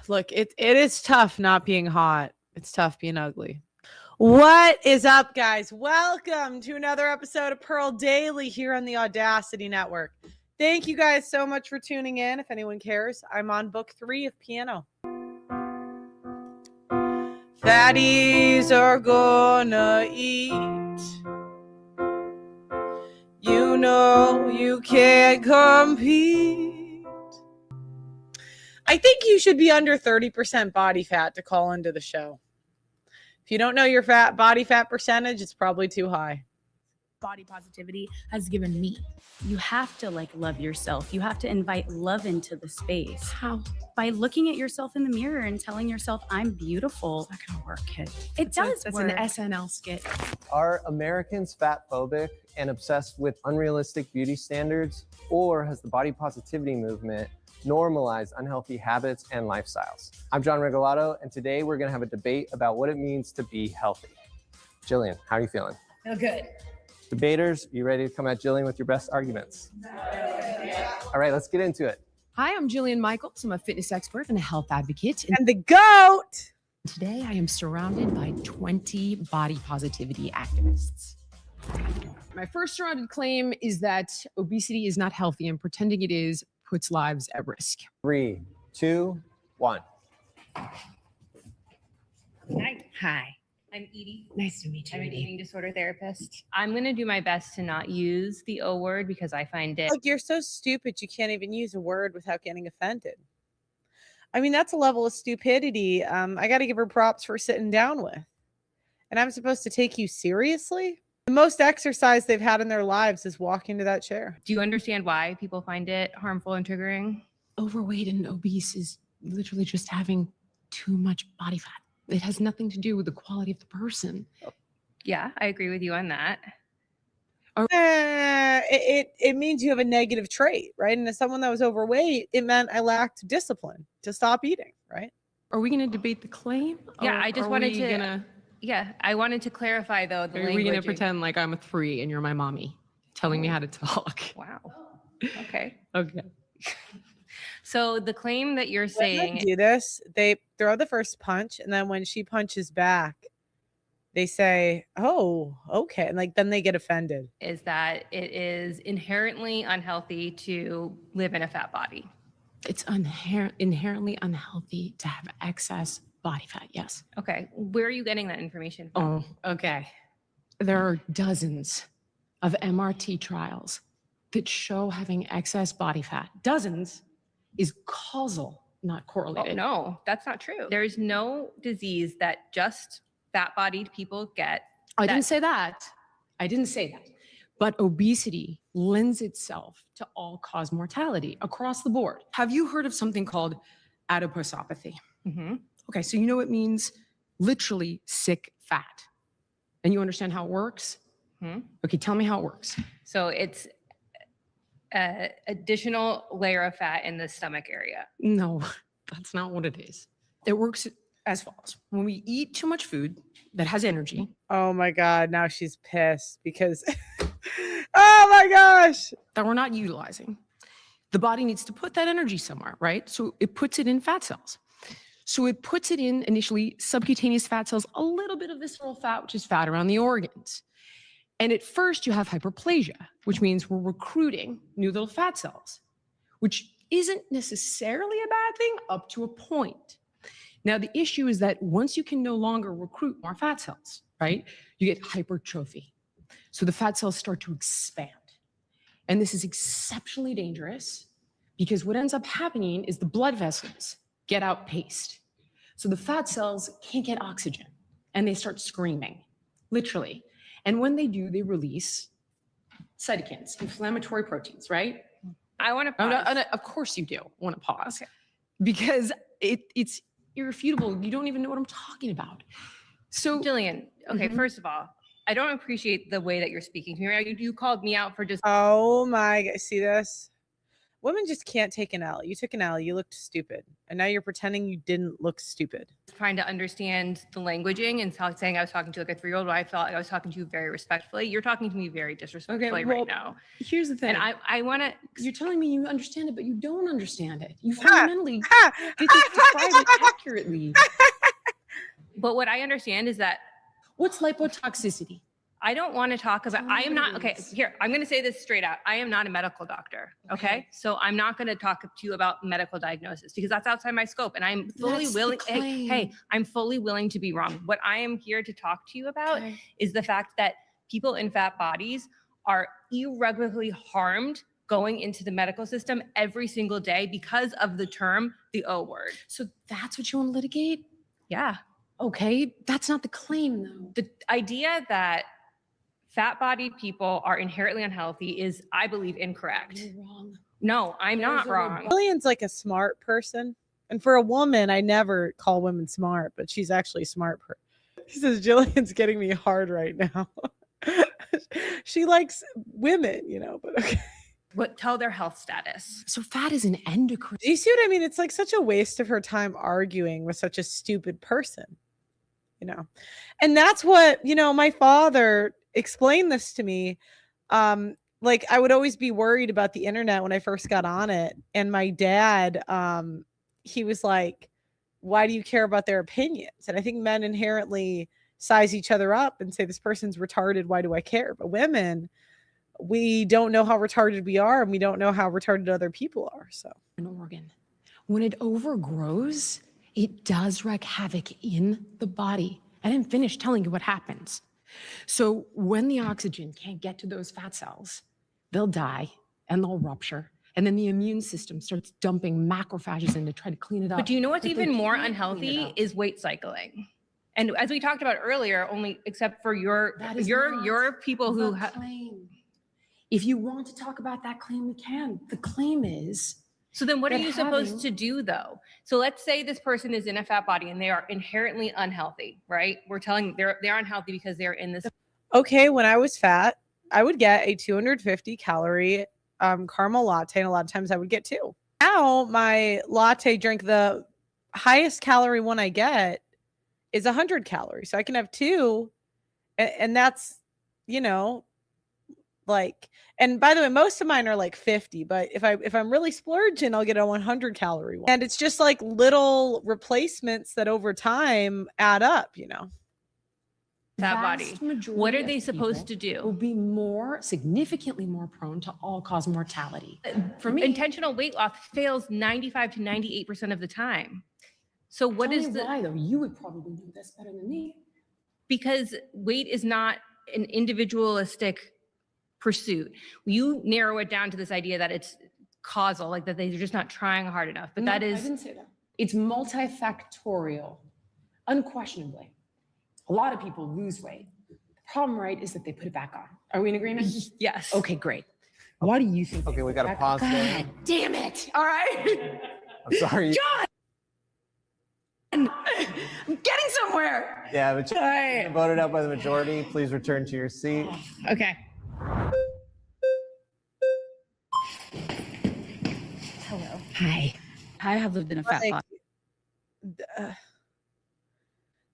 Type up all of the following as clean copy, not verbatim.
Look, it is tough not being hot. It's tough being ugly. What is up, guys? Welcome to another episode of Pearl Daily here on the Audacity Network. Thank you guys so much for tuning in. If anyone cares, I'm on book 3 of piano. Fatties are gonna eat. You know you can't compete. I think you should be under 30% body fat to call into the show. If you don't know your body fat percentage, it's probably too high. Body positivity has given me. You have to love yourself. You have to invite love into the space. How? By looking at yourself in the mirror and telling yourself, I'm beautiful. It's not gonna work, kid. It does That's work. an SNL skit. Are Americans fat phobic and obsessed with unrealistic beauty standards, or has the body positivity movement normalized unhealthy habits and lifestyles? I'm John Regalado, and today we're gonna have a debate about what it means to be healthy. Jillian, how are you feeling? Feel good. Debaters, you ready to come at Jillian with your best arguments? All right, let's get into it. Hi, I'm Jillian Michaels. I'm a fitness expert and a health advocate. And the GOAT! Today I am surrounded by 20 body positivity activists. My first surrounded claim is that obesity is not healthy, and pretending it is puts lives at risk. 3, 2, 1. Hi. I'm Edie. Nice to meet you. I'm an eating disorder therapist. I'm going to do my best to not use the O word because I find it. Look, you're so stupid you can't even use a word without getting offended. I mean, that's a level of stupidity I got to give her props for sitting down with. And I'm supposed to take you seriously? The most exercise they've had in their lives is walking to that chair. Do you understand why people find it harmful and triggering? Overweight and obese is literally just having too much body fat. It has nothing to do with the quality of the person. Yeah, I agree with you on that. It means you have a negative trait, right? And as someone that was overweight, it meant I lacked discipline to stop eating, right? Are we going to debate the claim? Yeah, Or I just are wanted we to. Gonna, Yeah, I wanted to clarify though the are language. we going to pretend like I'm a 3 and you're my mommy, telling me how to talk? Wow. Okay. Okay. So the claim that you're When saying. they do this, they throw the first punch, and then when she punches back, they say, "Oh, okay," and then they get offended. Is that it is inherently unhealthy to live in a fat body. It's inherently unhealthy to have excess body fat, yes. Okay. Where are you getting that information from? Oh, okay. There are dozens of MRT trials that show having excess body fat. Dozens is causal, not Oh, correlated. no, that's not true. There's no disease that just fat-bodied people get. I didn't say that. I didn't say that. But obesity lends itself to all-cause mortality across the board. Have you heard of something called adiposopathy? Mm-hmm. Okay, so you know it means literally sick fat. And you understand how it works? Hmm. Okay, tell me how it works. So it's an additional layer of fat in the stomach area. No, that's not what it is. It works as follows. When we eat too much food that has energy, Oh my God, now she's pissed because, oh my gosh. that we're not utilizing, the body needs to put that energy somewhere, right? So it puts it in fat cells. So it puts it in initially subcutaneous fat cells, a little bit of visceral fat, which is fat around the organs. And at first you have hyperplasia, which means we're recruiting new little fat cells, which isn't necessarily a bad thing up to a point. Now, the issue is that once you can no longer recruit more fat cells, right, you get hypertrophy. So the fat cells start to expand. And this is exceptionally dangerous because what ends up happening is the blood vessels get outpaced. So the fat cells can't get oxygen and they start screaming, literally. And when they do, they release cytokines, inflammatory proteins, right? I want to Oh, pause. no, of course you do want to pause. Okay. Because it's irrefutable. You don't even know what I'm talking about. So Jillian, okay, Mhm. first of all, I don't appreciate the way that you're speaking to me right now. You called me out for just Oh my God, see this? Women just can't take an L. You took an L, you looked stupid. And now you're pretending you didn't look stupid. Trying to understand the languaging and saying I was talking to like a 3-year-old, but I felt like I was talking to you very respectfully. You're talking to me very disrespectfully well, right now. Here's the thing. And I want to. You're telling me you understand it, but you don't understand it. You fundamentally didn't describe it accurately. But what I understand is that What's lipotoxicity? I don't want to talk about, I am not, okay, here, I'm going to say this straight out. I am not a medical doctor, okay? So I'm not going to talk to you about medical diagnosis because that's outside my scope. And I'm fully willing, hey, I'm fully willing to be wrong. What I am here to talk to you about is the fact that people in fat bodies are irreparably harmed going into the medical system every single day because of the term, the O word. So that's what you want to litigate? Yeah. Okay, that's not the claim though. The idea that fat bodied people are inherently unhealthy is, I believe, incorrect. You're wrong. No, I'm not wrong. Jillian's like a smart person. And for a woman, I never call women smart, but she's actually a smart person. He says, Jillian's getting me hard right now. She likes women, you know, but okay. What, tell their health status. So fat is an endocrine. Do you see what I mean? It's like such a waste of her time arguing with such a stupid person, you know? And that's what, you know, my father explained this to me. Like I would always be worried about the internet when I first got on it. And my dad, he was like, why do you care about their opinions? And I think men inherently size each other up and say, this person's retarded. Why do I care? But women, we don't know how retarded we are and we don't know how retarded other people are. So An organ. When it overgrows, it does wreak havoc in the body. I didn't finish telling you what happens. So when the oxygen can't get to those fat cells, they'll die and they'll rupture. And then the immune system starts dumping macrophages in to try to clean it up. But do you know what's But they even more can't clean it unhealthy up. is weight cycling. And as we talked about earlier, only except for your That is your people who the claim. If you want to talk about that claim, we can. The claim is So then what are that you supposed having- to do though? So let's say this person is in a fat body and they are inherently unhealthy, right? We're telling they're unhealthy because they're in this. okay, when I was fat, I would get a 250 calorie caramel latte, and a lot of times I would get 2. Now my latte drink, the highest calorie one I get is 100 calories. So I can have 2, and that's, you know, like, and by the way, most of mine are like 50, but if I'm really splurging, I'll get a 100 calorie one. And it's just like little replacements that over time add up, you know. Fat vast body. majority What are of they supposed people to will do? be significantly more prone to all-cause mortality. For me, Intentional weight loss fails 95 to 98% of the time. So what tell is me the why though? You would probably know this better than me. because weight is not an individualistic pursuit. You narrow it down to this idea that it's causal, like that they're just not trying hard enough. But No, that I is didn't say that. It's multifactorial, unquestionably. A lot of people lose weight. The problem, right, is that they put it back on. Are we in agreement? yes. Okay, great. Why do you think? Okay, they we put got to it back pause on? there. God damn it! All right, I'm sorry. I'm getting somewhere. Yeah, but All right. voted out by the majority. Please return to your seat. Okay. Hello. Hi. I have lived in a fat Like, body.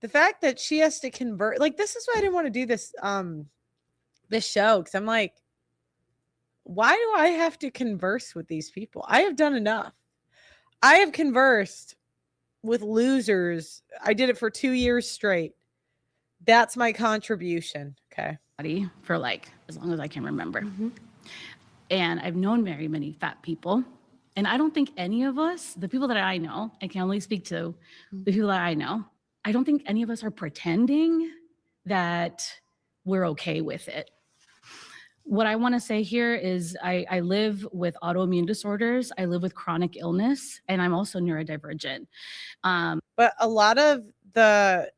The fact that she has to convert, like, this is why I didn't want to do this this show, because I'm like, why do I have to converse with these people? I have done enough. I have conversed with losers. I did it for 2 years straight. That's my contribution. Okay. Body for like as long as I can remember. Mhm. And I've known very many fat people. And I don't think any of us, the people that I know, I can only speak to the people that I know, I don't think any of us are pretending that we're okay with it. What I want to say here is I live with autoimmune disorders. I live with chronic illness, and I'm also neurodivergent. But a lot of the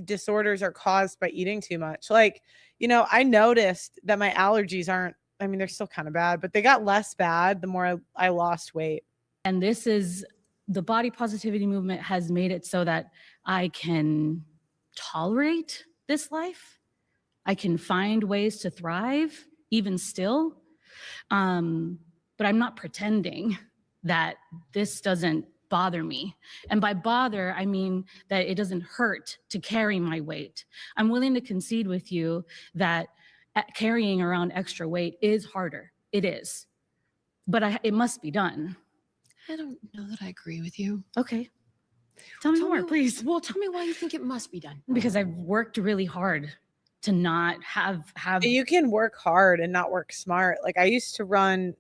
disorders are caused by eating too much. Like, you know, I noticed that my allergies aren't, I mean, they're still kind of bad, but they got less bad the more I lost weight. And this is the body positivity movement has made it so that I can tolerate this life. I can find ways to thrive even still. But but I'm not pretending that this doesn't bother me. And by bother, I mean that it doesn't hurt to carry my weight. I'm willing to concede with you that carrying around extra weight is harder. It is, but it must be done. I don't know that I agree with you. Okay. Tell me more, please. Well, tell me why you think it must be done. Because I've worked really hard to not have. You can work hard and not work smart. Like I used to run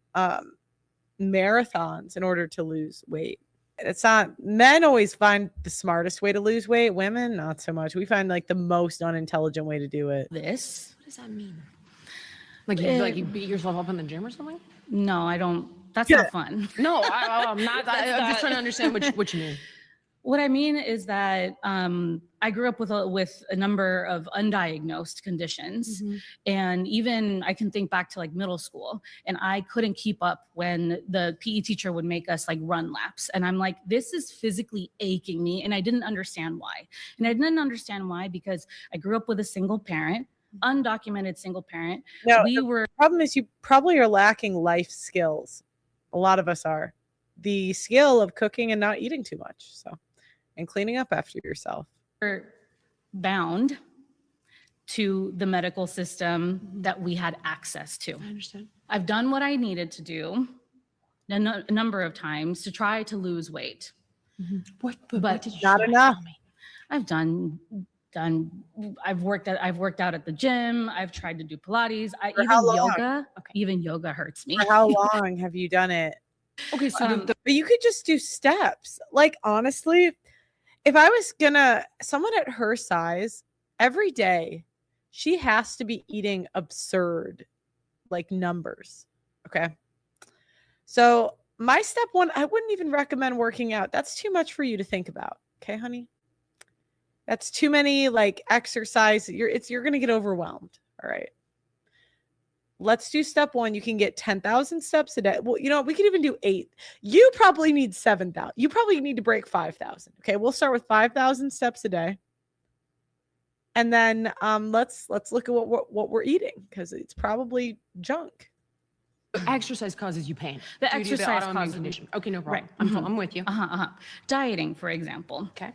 marathons in order to lose weight. It's not, men always find the smartest way to lose weight. Women, not so much. We find like the most unintelligent way to do it. What does that mean? Like you beat yourself up in the gym or something? No, I don't. That's not fun. No, I'm not. I'm just trying to understand what you mean. What I mean is that I grew up with a number of undiagnosed conditions. Mm-hmm. And even I can think back to like middle school, and I couldn't keep up when the PE teacher would make us like run laps. And I'm like, this is physically aching me. And I didn't understand why. And I didn't understand why because I grew up with a single parent, undocumented single parent. No, the problem is you probably are lacking life skills. A lot of us are. The skill of cooking and not eating too much. And cleaning up after yourself. We're bound to the medical system that we had access to. I understand. I've done what I needed to do a number of times to try to lose weight. Mm-hmm. What did you not enough. I've I've worked out at the gym. I've tried to do Pilates. Even yoga hurts me. For how long have you done it? Okay, so but you could just do steps. Like honestly, if I was someone at her size, every day, she has to be eating absurd, like numbers. Okay. So my step one, I wouldn't even recommend working out. That's too much for you to think about. Okay, honey. That's too many like exercise. You're going to get overwhelmed. All right. Let's do step one. You can get 10,000 steps a day. Well, we could even do 8. You probably need 7,000. You probably need to break 5,000. Okay, we'll start with 5,000 steps a day, and then let's look at what we're eating because it's probably junk. Exercise causes you pain. The exercise causes condition. Okay, no problem. Right. I'm with you. Dieting, for example. Okay.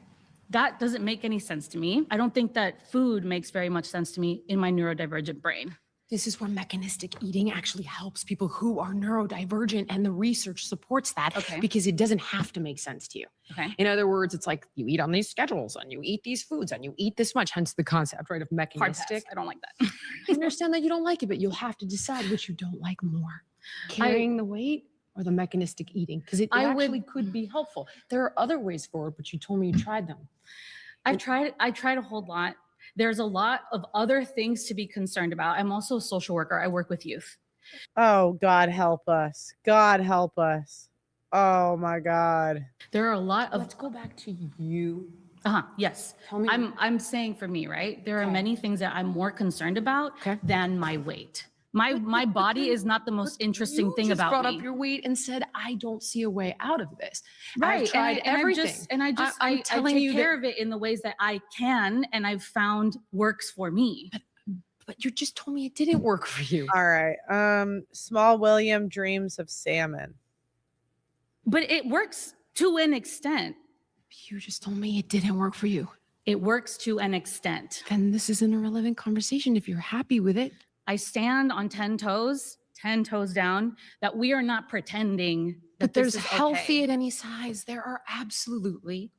That doesn't make any sense to me. I don't think that food makes very much sense to me in my neurodivergent brain. This is where mechanistic eating actually helps people who are neurodivergent, and the research supports that because it doesn't have to make sense to you. Okay. In other words, it's like you eat on these schedules and you eat these foods and you eat this much, hence the concept, right, of mechanistic. I don't like that. I understand that you don't like it, but you'll have to decide which you don't like more. Carrying the weight or the mechanistic eating, because it actually could be helpful. There are other ways forward, but you told me you tried them. I tried a whole lot. There's a lot of other things to be concerned about. I'm also a social worker. I work with youth. Oh, God help us. God help us. Oh my God. There are a lot of. Let's go back to you. Yes. Tell me. I'm saying for me, right? There are many things that I'm more concerned about than my weight. My body is not the most interesting thing about me. You just brought up your weight and said, I don't see a way out of this. Right. I've tried everything. I take care of it in the ways that I can, and I've found works for me. But you just told me it didn't work for you. All right. Small William dreams of salmon. But it works to an extent. You just told me it didn't work for you. It works to an extent. Then this is an irrelevant conversation if you're happy with it. I stand on 10 toes down, that we are not pretending that but there's this is healthy at any size. There are absolutely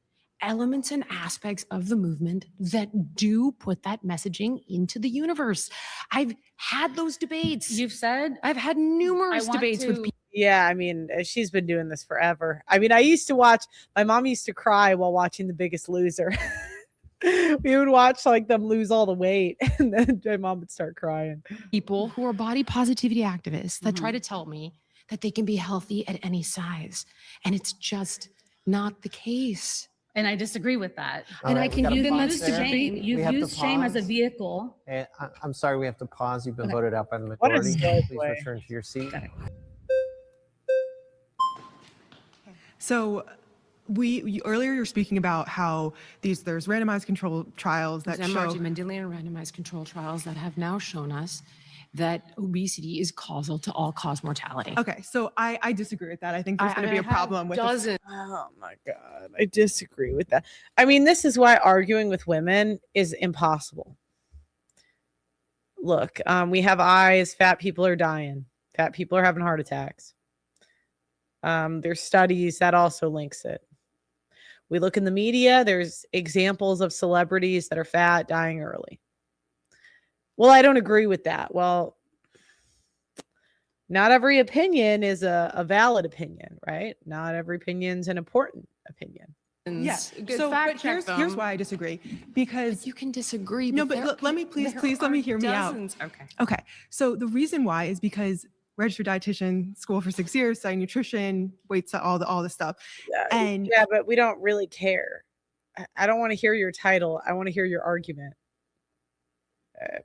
elements and aspects of the movement that do put that messaging into the universe. I've had those debates. You've said? I've had numerous debates with people. Yeah, I mean, she's been doing this forever. I mean, my mom used to cry while watching The Biggest Loser. We would watch like them lose all the weight, and then my mom would start crying. People who are body positivity activists that try to tell me that they can be healthy at any size, and it's just not the case. And I disagree with that. All right, I can use shame. We You've have to used shame as a pause. vehicle. And I'm sorry, we have to pause. You've been voted out by the What a majority. segue. Please return to your seat. So earlier you were speaking about how there's randomized control trials that There's show Mendelian randomized control trials that have now shown us that obesity is causal to all-cause mortality. Okay, so I disagree with that. I think there's going to be a problem with doesn't. Oh my God. I disagree with that. I mean, this is why arguing with women is impossible. Look, we have eyes. Fat people are dying. Fat people are having heart attacks. There's studies that also links it. We look in the media, there's examples of celebrities that are fat dying early. Well, I don't agree with that. Well, not every opinion is a valid opinion, right? Not every opinion's an important opinion. Yeah. Good So, fact but check here's them. why I disagree, because You can disagree. no, but let me please let me hear me out. Okay. Okay, so the reason why is because registered dietitian, school for 6 years, studying nutrition, weights, all the stuff. And yeah, but we don't really care. I don't want to hear your title. I want to hear your argument.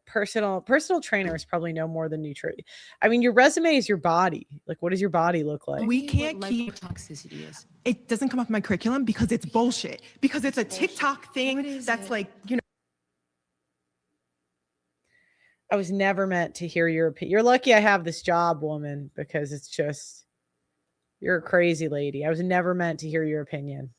Personal trainers probably know more than nutrition. I mean, your resume is your body. Like, what does your body look like? we can't keep toxicity is. it doesn't come up in my curriculum because it's bullshit. Because it's a TikTok thing that's like, you know. I was never meant to hear your opinion. You're lucky I have this job, woman, because it's just, you're a crazy lady. I was never meant to hear your opinion.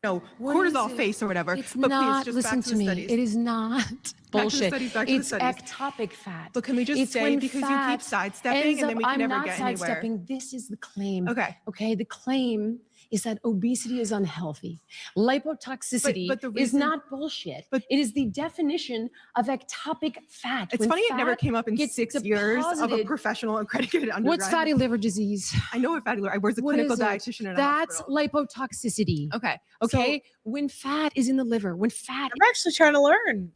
Cortisol face or whatever. It's but not. please, just Listen back to the me. studies. It is not bullshit. Back to the It's studies. ectopic fat. But can we just It's say, when because you fat keep sidestepping and then we can I'm never not get anywhere. sidestepping. This is the claim. Okay. Okay. The claim is that obesity is unhealthy. Lipotoxicity But the is reason- not bullshit. but- It is the definition of ectopic fat. It's When funny it never fat came up in gets 6 years of a deposited- professional accredited undergrad. What's fatty liver disease? I know what fatty liver. I was a What clinical is it? dietitian in a That's hospital. lipotoxicity. Okay. Okay. When fat is in the liver, when fat I'm actually trying to learn.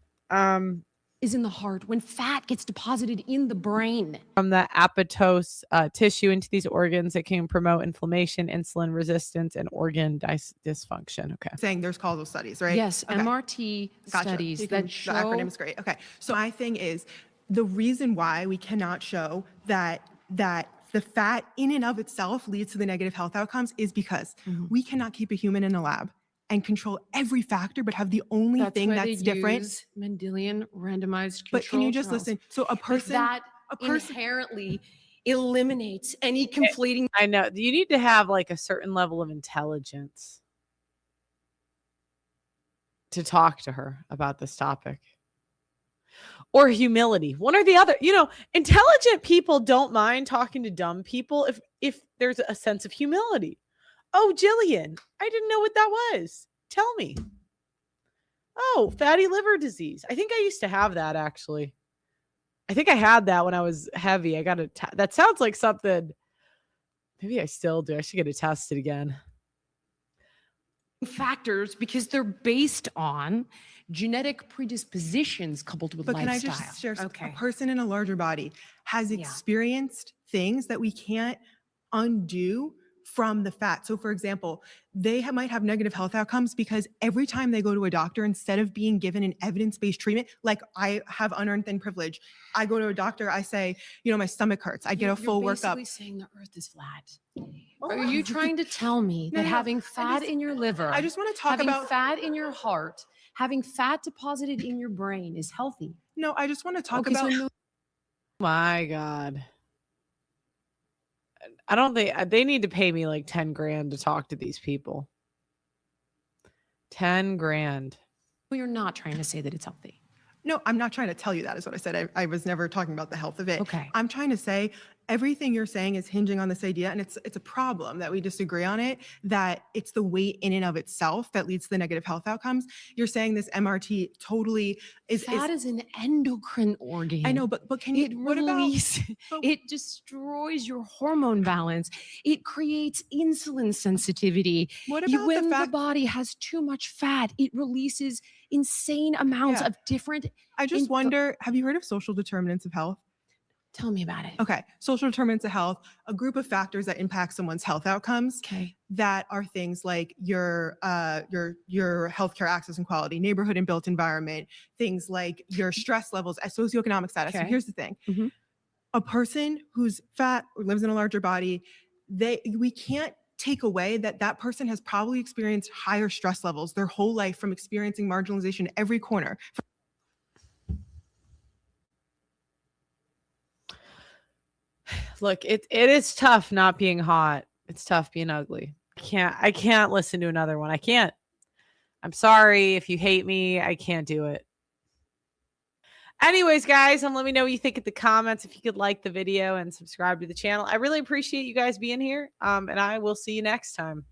is in the heart, when fat gets deposited in the brain. From the apoptose tissue into these organs, it can promote inflammation, insulin resistance, and organ dysfunction. Okay. Saying there's causal studies, right? Yes, Okay. MRT Gotcha. studies You can- that show the acronym is great. Okay. So my thing is the reason why we cannot show that the fat in and of itself leads to the negative health outcomes is because we cannot keep a human in a lab and control every factor, but have the only thing why that's they different. use Mendelian randomized control. But can you just trials. listen? So a But person, that a person, inherently eliminates any conflating. I know you need to have like a certain level of intelligence to talk to her about this topic, or humility, one or the other. You know, intelligent people don't mind talking to dumb people if there's a sense of humility. Oh, Jillian, I didn't know what that was. Tell me. Oh, fatty liver disease. I think I used to have that, actually. I think I had that when I was heavy. I got that sounds like something. Maybe I still do. I should get it tested again. Factors because they're based on genetic predispositions coupled with but lifestyle. can I just share? Okay. A person in a larger body has Yeah. experienced things that we can't undo from the fat. So for example, they might have negative health outcomes because every time they go to a doctor, instead of being given an evidence-based treatment, like I have unearned thin privilege, I go to a doctor, I say, you know, my stomach hurts. I get a full You're workup. basically saying the earth is flat. Are you trying to tell me No, that no, no. having fat just- in your liver, I just want to talk having about, fat in your heart, having fat deposited in your brain is healthy? no, I just want to talk Okay, so about, My God. I don't think they need to pay me like 10 grand to talk to these people. 10 grand. Well, you're not trying to say that it's healthy. no, I'm not trying to tell you that is what I said. I was never talking about the health of it. Okay. I'm trying to say everything you're saying is hinging on this idea, and it's a problem that we disagree on it, that it's the weight in and of itself that leads to the negative health outcomes. You're saying this MRT totally is Fat is an endocrine organ. I know, but can you, It what about, releases, but- it destroys your hormone balance. It creates insulin sensitivity. what about When the the fact, body has too much fat, it releases insane amounts Yeah. of different. I just in- wonder, have you heard of social determinants of health? Tell me about it. Okay, social determinants of health, a group of factors that impact someone's health outcomes. Okay. That are things like your healthcare access and quality, neighborhood and built environment, things like your stress levels, socioeconomic status. So Okay. here's the thing. Mhm. A person who's fat or lives in a larger body, we can't take away that person has probably experienced higher stress levels their whole life from experiencing marginalization every corner. Look, it is tough not being hot. It's tough being ugly. I can't listen to another one. I can't. I'm sorry if you hate me. I can't do it. Anyways, guys, let me know what you think in the comments. If you could like the video and subscribe to the channel. I really appreciate you guys being here. And I will see you next time.